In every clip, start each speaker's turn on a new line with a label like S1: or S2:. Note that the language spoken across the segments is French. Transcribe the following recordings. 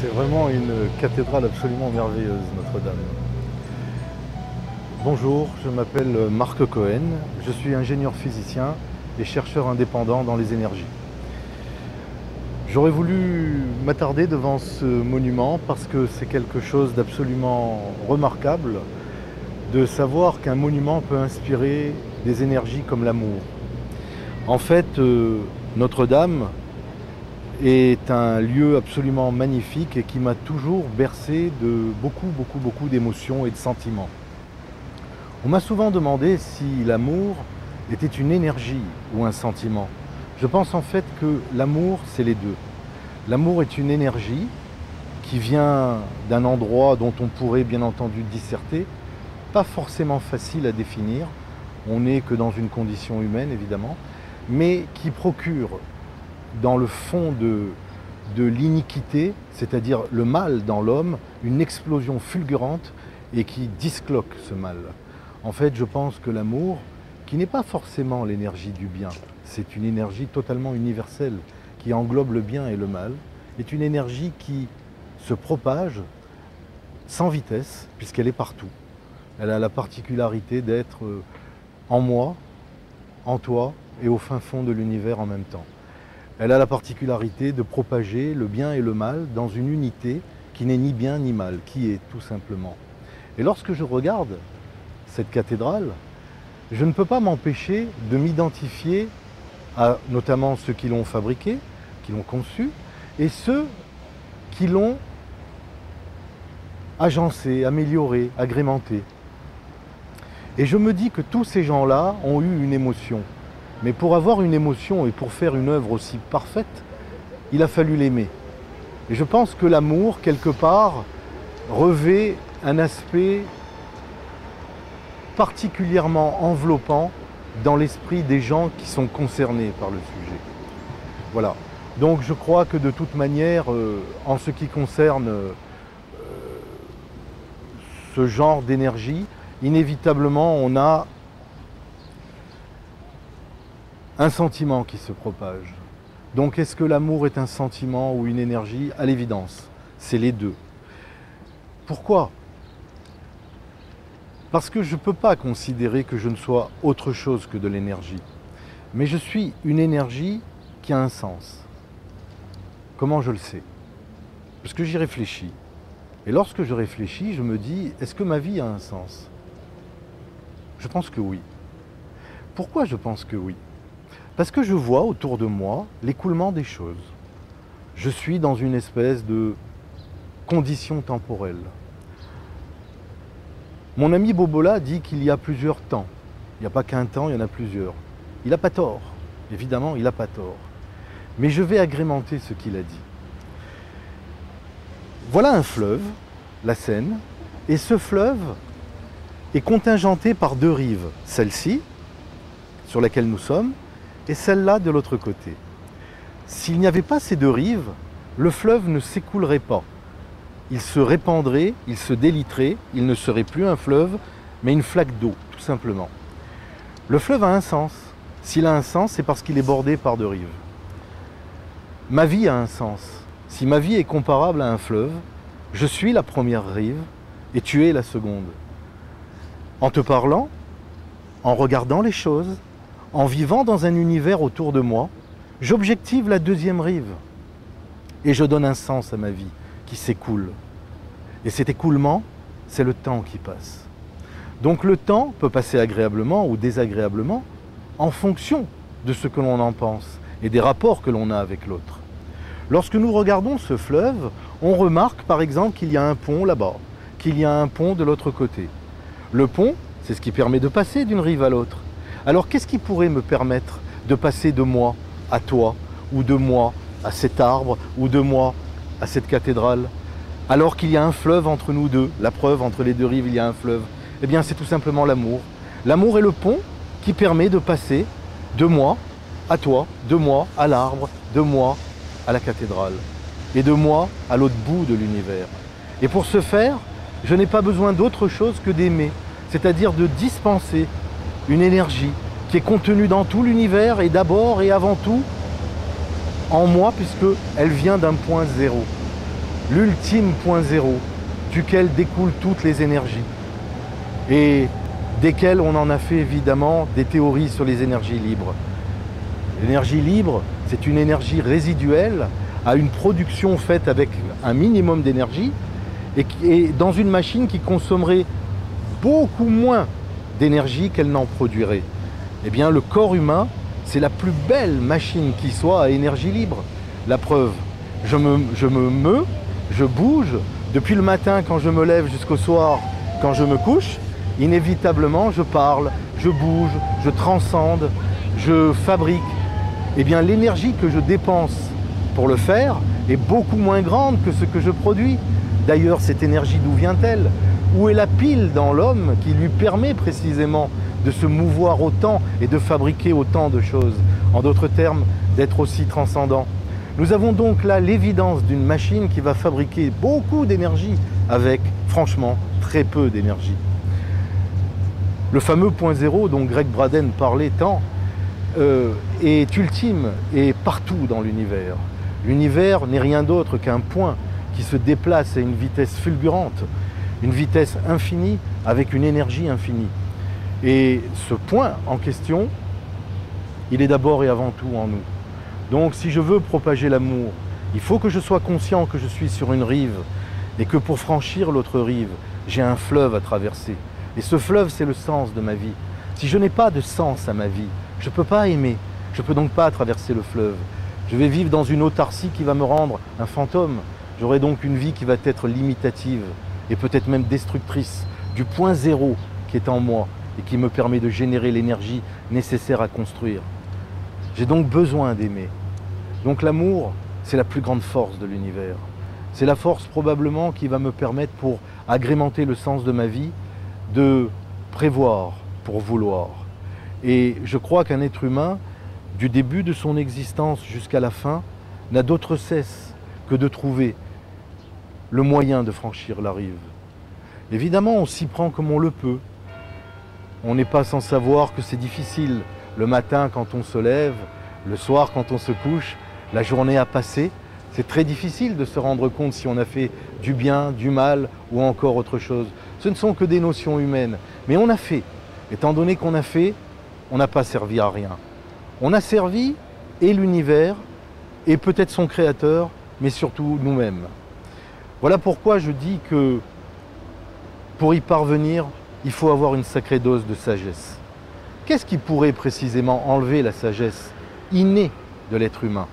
S1: C'est vraiment une cathédrale absolument merveilleuse, Notre-Dame. Bonjour, je m'appelle Marc Cohen, je suis ingénieur physicien et chercheur indépendant dans les énergies. J'aurais voulu m'attarder devant ce monument parce que c'est quelque chose d'absolument remarquable de savoir qu'un monument peut inspirer des énergies comme l'amour. En fait, Notre-Dame est un lieu absolument magnifique et qui m'a toujours bercé de beaucoup d'émotions et de sentiments. On m'a souvent demandé si l'amour était une énergie ou un sentiment. Je pense en fait que l'amour, c'est les deux. L'amour est une énergie qui vient d'un endroit dont on pourrait bien entendu disserter, pas forcément facile à définir, on n'est que dans une condition humaine évidemment, mais qui procure dans le fond de l'iniquité, c'est-à-dire le mal dans l'homme, une explosion fulgurante et qui disloque ce mal. En fait, je pense que l'amour, qui n'est pas forcément l'énergie du bien, c'est une énergie totalement universelle qui englobe le bien et le mal, est une énergie qui se propage sans vitesse puisqu'elle est partout. Elle a la particularité d'être en moi, en toi et au fin fond de l'univers en même temps. Elle a la particularité de propager le bien et le mal dans une unité qui n'est ni bien ni mal, qui est tout simplement. Et lorsque je regarde cette cathédrale, je ne peux pas m'empêcher de m'identifier à notamment ceux qui l'ont fabriquée, qui l'ont conçue, et ceux qui l'ont agencée, améliorée, agrémentée. Et je me dis que tous ces gens-là ont eu une émotion. Mais pour avoir une émotion et pour faire une œuvre aussi parfaite, il a fallu l'aimer. Et je pense que l'amour, quelque part, revêt un aspect particulièrement enveloppant dans l'esprit des gens qui sont concernés par le sujet. Voilà. Donc je crois que de toute manière, en ce qui concerne ce genre d'énergie, inévitablement on a un sentiment qui se propage. Donc est-ce que l'amour est un sentiment ou une énergie? À l'évidence, c'est les deux. Pourquoi? Parce que je ne peux pas considérer que je ne sois autre chose que de l'énergie. Mais je suis une énergie qui a un sens. Comment je le sais? Parce que j'y réfléchis. Et lorsque je réfléchis, je me dis, est-ce que ma vie a un sens? Je pense que oui. Pourquoi je pense que oui? Parce que je vois autour de moi l'écoulement des choses. Je suis dans une espèce de condition temporelle. Mon ami Bobola dit qu'il y a plusieurs temps. Il n'y a pas qu'un temps, il y en a plusieurs. Il n'a pas tort. Évidemment, il n'a pas tort. Mais je vais agrémenter ce qu'il a dit. Voilà un fleuve, la Seine, et ce fleuve est contingenté par deux rives. Celle-ci, sur laquelle nous sommes, et celle-là de l'autre côté. S'il n'y avait pas ces deux rives, le fleuve ne s'écoulerait pas. Il se répandrait, il se déliterait, il ne serait plus un fleuve, mais une flaque d'eau, tout simplement. Le fleuve a un sens. S'il a un sens, c'est parce qu'il est bordé par deux rives. Ma vie a un sens. Si ma vie est comparable à un fleuve, je suis la première rive et tu es la seconde. En te parlant, en regardant les choses, en vivant dans un univers autour de moi, j'objective la deuxième rive et je donne un sens à ma vie qui s'écoule. Et cet écoulement, c'est le temps qui passe. Donc le temps peut passer agréablement ou désagréablement en fonction de ce que l'on en pense et des rapports que l'on a avec l'autre. Lorsque nous regardons ce fleuve, on remarque par exemple qu'il y a un pont là-bas, qu'il y a un pont de l'autre côté. Le pont, c'est ce qui permet de passer d'une rive à l'autre. Alors qu'est-ce qui pourrait me permettre de passer de moi à toi, ou de moi à cet arbre, ou de moi à cette cathédrale, alors qu'il y a un fleuve entre nous deux? La preuve, entre les deux rives, il y a un fleuve. Eh bien, c'est tout simplement l'amour. L'amour est le pont qui permet de passer de moi à toi, de moi à l'arbre, de moi à la cathédrale, et de moi à l'autre bout de l'univers. Et pour ce faire, je n'ai pas besoin d'autre chose que d'aimer, c'est-à-dire de dispenser une énergie qui est contenue dans tout l'univers et d'abord et avant tout en moi, puisqu'elle vient d'un point zéro. l'ultime point zéro, duquel découlent toutes les énergies, et desquelles on en a fait évidemment des théories sur les énergies libres. L'énergie libre, c'est une énergie résiduelle à une production faite avec un minimum d'énergie et dans une machine qui consommerait beaucoup moins d'énergie qu'elle n'en produirait. Eh bien, le corps humain, c'est la plus belle machine qui soit à énergie libre. La preuve, je me meus, je bouge, depuis le matin quand je me lève jusqu'au soir quand je me couche, inévitablement je parle, je bouge, je transcende, je fabrique. Eh bien, l'énergie que je dépense pour le faire est beaucoup moins grande que ce que je produis. D'ailleurs, cette énergie, d'où vient-elle? Où est la pile dans l'homme qui lui permet précisément de se mouvoir autant et de fabriquer autant de choses? En d'autres termes, d'être aussi transcendant. Nous avons donc là l'évidence d'une machine qui va fabriquer beaucoup d'énergie avec, franchement, très peu d'énergie. Le fameux point zéro dont Greg Braden parlait tant est ultime et partout dans l'univers. L'univers n'est rien d'autre qu'un point qui se déplace à une vitesse fulgurante, une vitesse infinie avec une énergie infinie. Et ce point en question, il est d'abord et avant tout en nous. Donc si je veux propager l'amour, il faut que je sois conscient que je suis sur une rive et que pour franchir l'autre rive, j'ai un fleuve à traverser. Et ce fleuve, c'est le sens de ma vie. Si je n'ai pas de sens à ma vie, je ne peux pas aimer, je ne peux donc pas traverser le fleuve. Je vais vivre dans une autarcie qui va me rendre un fantôme. J'aurai donc une vie qui va être limitative et peut-être même destructrice du point zéro qui est en moi et qui me permet de générer l'énergie nécessaire à construire. J'ai donc besoin d'aimer. Donc l'amour, c'est la plus grande force de l'univers. C'est la force probablement qui va me permettre, pour agrémenter le sens de ma vie, de prévoir pour vouloir. Et je crois qu'un être humain, du début de son existence jusqu'à la fin, n'a d'autre cesse que de trouver le moyen de franchir la rive. Évidemment, on s'y prend comme on le peut. On n'est pas sans savoir que c'est difficile le matin quand on se lève, le soir quand on se couche, la journée a passé. C'est très difficile de se rendre compte si on a fait du bien, du mal ou encore autre chose. Ce ne sont que des notions humaines. Mais on a fait. Étant donné qu'on a fait, on n'a pas servi à rien. On a servi et l'univers, et peut-être son créateur, mais surtout nous-mêmes. Voilà pourquoi je dis que pour y parvenir, il faut avoir une sacrée dose de sagesse. Qu'est-ce qui pourrait précisément enlever la sagesse innée de l'être humain?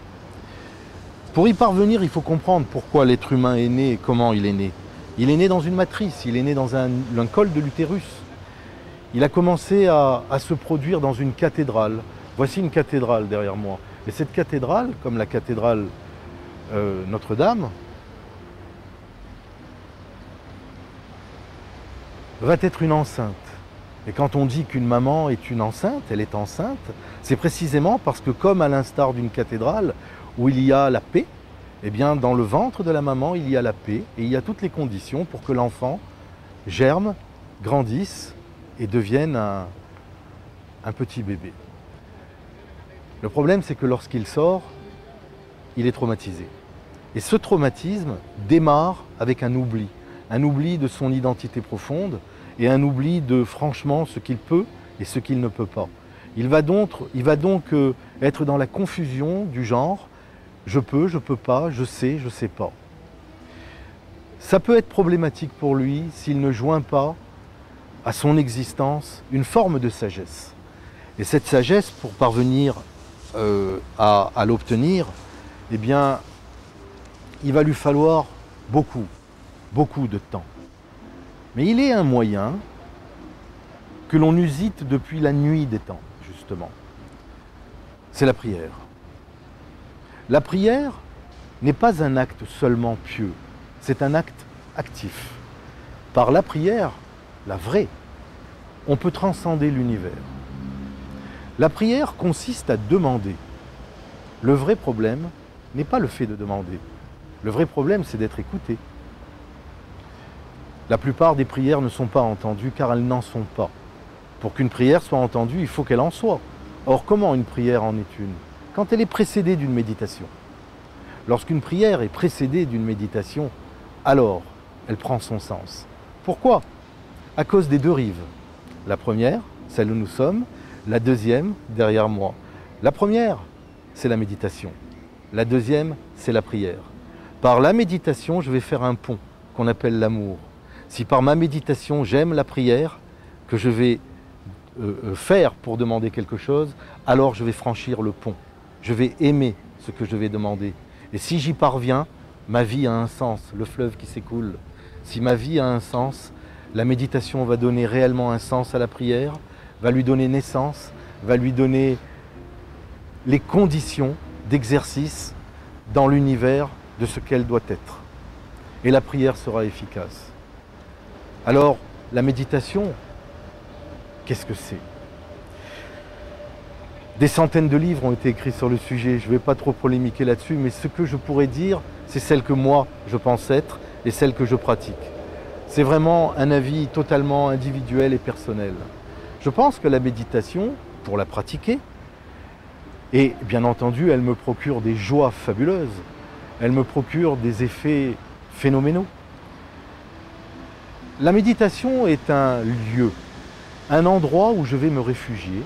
S1: Pour y parvenir, il faut comprendre pourquoi l'être humain est né et comment il est né. Il est né dans une matrice, il est né dans un col de l'utérus. Il a commencé à se produire dans une cathédrale. Voici une cathédrale derrière moi. Et cette cathédrale, comme la cathédrale Notre-Dame, va être une enceinte. Et quand on dit qu'une maman est une enceinte, elle est enceinte, c'est précisément parce que, comme à l'instar d'une cathédrale où il y a la paix, eh bien dans le ventre de la maman il y a la paix et il y a toutes les conditions pour que l'enfant germe, grandisse et devienne un petit bébé. Le problème, c'est que lorsqu'il sort, il est traumatisé. Et ce traumatisme démarre avec un oubli de son identité profonde et un oubli de franchement ce qu'il peut et ce qu'il ne peut pas. Il va donc être dans la confusion du genre je peux pas, je sais pas. Ça peut être problématique pour lui s'il ne joint pas à son existence une forme de sagesse. Et cette sagesse, pour parvenir à l'obtenir, eh bien, il va lui falloir beaucoup de temps. Mais il est un moyen que l'on usite depuis la nuit des temps, justement. C'est la prière. La prière n'est pas un acte seulement pieux, c'est un acte actif. Par la prière, la vraie, on peut transcender l'univers. La prière consiste à demander. Le vrai problème n'est pas le fait de demander. Le vrai problème, c'est d'être écouté. La plupart des prières ne sont pas entendues car elles n'en sont pas. Pour qu'une prière soit entendue, il faut qu'elle en soit. Or, comment une prière en est une? Quand elle est précédée d'une méditation. Lorsqu'une prière est précédée d'une méditation, alors elle prend son sens. Pourquoi? À cause des deux rives. La première, celle où nous sommes, la deuxième, derrière moi. La première, c'est la méditation. La deuxième, c'est la prière. Par la méditation, je vais faire un pont qu'on appelle l'amour. Si par ma méditation, j'aime la prière, que je vais faire pour demander quelque chose, alors je vais franchir le pont. Je vais aimer ce que je vais demander. Et si j'y parviens, ma vie a un sens, le fleuve qui s'écoule. Si ma vie a un sens, la méditation va donner réellement un sens à la prière, va lui donner naissance, va lui donner les conditions d'exercice dans l'univers de ce qu'elle doit être. Et la prière sera efficace. Alors, la méditation, qu'est-ce que c'est? Des centaines de livres ont été écrits sur le sujet, je ne vais pas trop polémiquer là-dessus, mais ce que je pourrais dire, c'est celle que moi, je pense être et celle que je pratique. C'est vraiment un avis totalement individuel et personnel. Je pense que la méditation, pour la pratiquer, et bien entendu, elle me procure des joies fabuleuses, elle me procure des effets phénoménaux. La méditation est un lieu, un endroit où je vais me réfugier.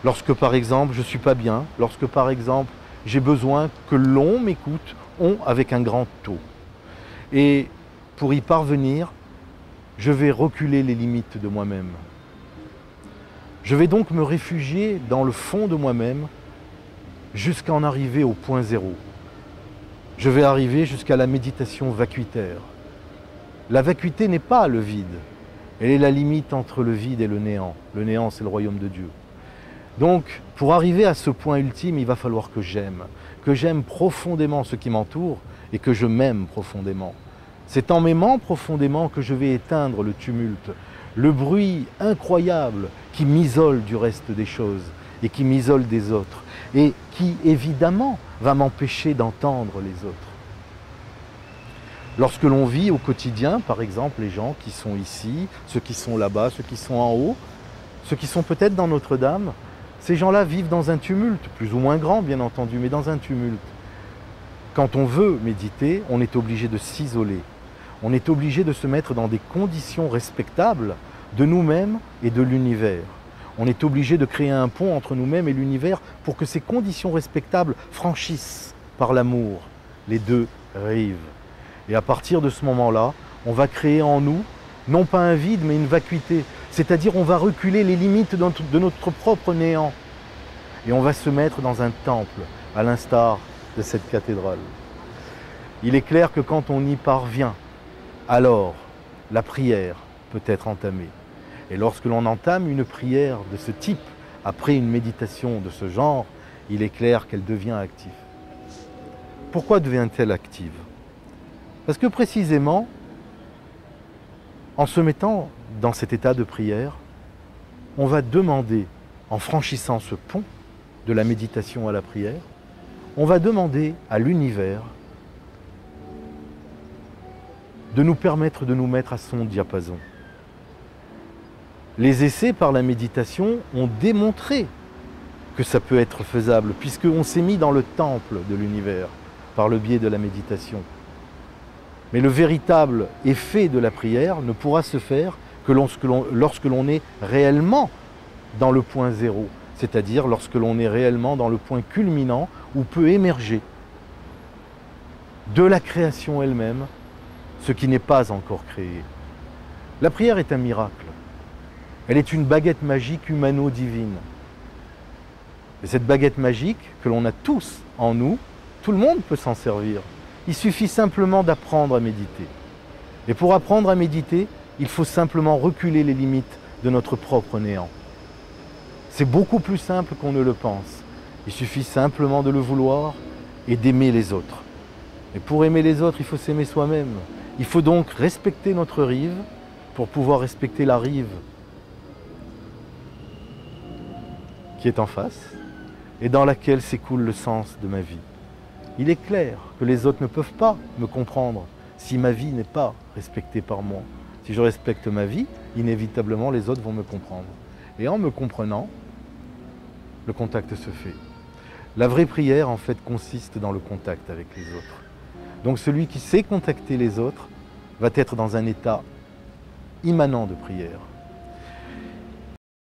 S1: Lorsque par exemple je ne suis pas bien, lorsque par exemple j'ai besoin que l'on m'écoute, on avec un grand O. Et pour y parvenir, je vais reculer les limites de moi-même. Je vais donc me réfugier dans le fond de moi-même jusqu'à en arriver au point zéro. Je vais arriver jusqu'à la méditation vacuitaire. La vacuité n'est pas le vide, elle est la limite entre le vide et le néant. Le néant, c'est le royaume de Dieu. Donc, pour arriver à ce point ultime, il va falloir que j'aime profondément ce qui m'entoure et que je m'aime profondément. C'est en m'aimant profondément que je vais éteindre le tumulte, le bruit incroyable qui m'isole du reste des choses et qui m'isole des autres et qui, évidemment, va m'empêcher d'entendre les autres. Lorsque l'on vit au quotidien, par exemple, les gens qui sont ici, ceux qui sont là-bas, ceux qui sont en haut, ceux qui sont peut-être dans Notre-Dame, ces gens-là vivent dans un tumulte, plus ou moins grand bien entendu, mais dans un tumulte. Quand on veut méditer, on est obligé de s'isoler. On est obligé de se mettre dans des conditions respectables de nous-mêmes et de l'univers. On est obligé de créer un pont entre nous-mêmes et l'univers pour que ces conditions respectables franchissent par l'amour les deux rives. Et à partir de ce moment-là, on va créer en nous, non pas un vide, mais une vacuité. C'est-à-dire on va reculer les limites de notre propre néant. Et on va se mettre dans un temple, à l'instar de cette cathédrale. Il est clair que quand on y parvient, alors la prière peut être entamée. Et lorsque l'on entame une prière de ce type, après une méditation de ce genre, il est clair qu'elle devient active. Pourquoi devient-elle active? Parce que précisément, en se mettant dans cet état de prière, on va demander, en franchissant ce pont de la méditation à la prière, on va demander à l'univers de nous permettre de nous mettre à son diapason. Les essais par la méditation ont démontré que ça peut être faisable, puisqu'on s'est mis dans le temple de l'univers par le biais de la méditation. Mais le véritable effet de la prière ne pourra se faire que lorsque l'on est réellement dans le point zéro, c'est-à-dire lorsque l'on est réellement dans le point culminant où peut émerger de la création elle-même ce qui n'est pas encore créé. La prière est un miracle. Elle est une baguette magique humano-divine. Et cette baguette magique que l'on a tous en nous, tout le monde peut s'en servir. Il suffit simplement d'apprendre à méditer. Et pour apprendre à méditer, il faut simplement reculer les limites de notre propre néant. C'est beaucoup plus simple qu'on ne le pense. Il suffit simplement de le vouloir et d'aimer les autres. Et pour aimer les autres, il faut s'aimer soi-même. Il faut donc respecter notre rive pour pouvoir respecter la rive qui est en face et dans laquelle s'écoule le sens de ma vie. Il est clair que les autres ne peuvent pas me comprendre si ma vie n'est pas respectée par moi. Si je respecte ma vie, inévitablement les autres vont me comprendre. Et en me comprenant, le contact se fait. La vraie prière, en fait, consiste dans le contact avec les autres. Donc celui qui sait contacter les autres va être dans un état immanent de prière.